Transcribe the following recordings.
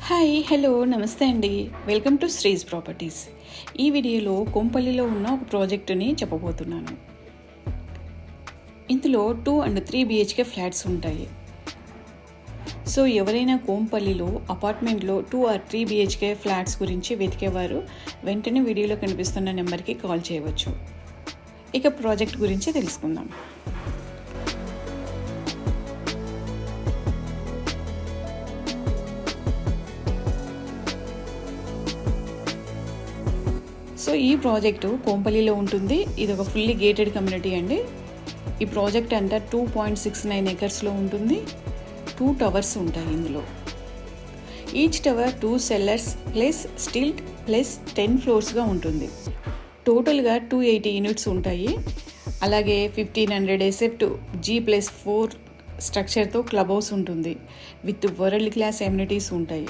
Hi hello నమస్తే అండి. Welcome to శ్రీస్ properties. ఈ వీడియోలో కొంపల్లిలో ఉన్న ఒక ప్రాజెక్టుని చెప్పబోతున్నాను. ఇందులో 2 and 3 BHK ఫ్లాట్స్ ఉంటాయి. సో ఎవరైనా కోంపల్లిలో అపార్ట్మెంట్లో 2 or 3 BHK ఫ్లాట్స్ గురించి వెతికేవారు వెంటనే వీడియోలో కనిపిస్తున్న నెంబర్కి కాల్ చేయవచ్చు. ఇక ప్రాజెక్ట్ గురించి తెలుసుకుందాం. సో ఈ ప్రాజెక్టు కోంపల్లిలో ఉంటుంది. ఇది ఒక ఫుల్లీ గేటెడ్ కమ్యూనిటీ అండి. ఈ ప్రాజెక్ట్ అంతా 2.69 acresలో ఉంటుంది. 2 towers ఉంటాయి ఇందులో. Each tower 2 cellars plus stilt plus 10 floors ఉంటుంది. టోటల్గా 280 యూనిట్స్ ఉంటాయి. అలాగే 1500 SF G+4 స్ట్రక్చర్తో క్లబ్ హౌస్ ఉంటుంది. విత్ వరల్డ్ క్లాస్ ఎమ్యూనిటీస్ ఉంటాయి.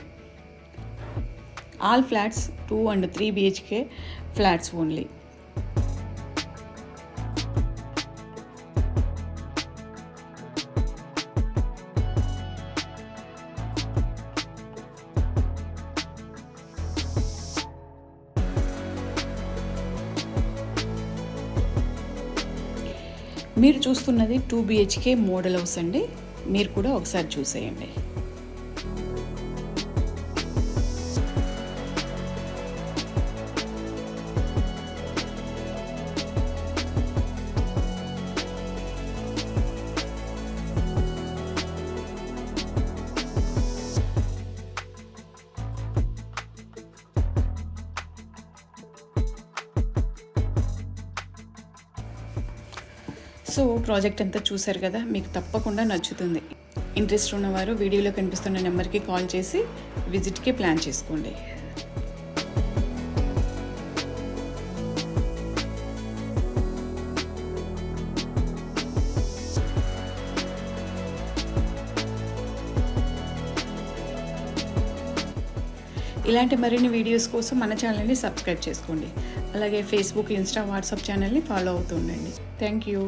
All flats 2 and 3 BHK flats only. మీరు చూస్తున్నది 2 BHK మోడల్ హౌస్ అండి. మీరు కూడా ఒకసారి చూసేయండి. సో ప్రాజెక్ట్ అంతా చూశారు కదా, మీకు తప్పకుండా నచ్చుతుంది. ఇంట్రెస్ట్ ఉన్నవారు వీడియోలో కనిపిస్తున్న నెంబర్కి కాల్ చేసి విజిట్కి ప్లాన్ చేసుకోండి. ఇలాంటి మరిన్ని వీడియోస్ కోసం మన ఛానల్ని సబ్స్క్రైబ్ చేసుకోండి. అలాగే ఫేస్బుక్, ఇన్స్టా, వాట్సాప్ ఛానల్ని ఫాలో అవుతూ ఉండండి. Thank you.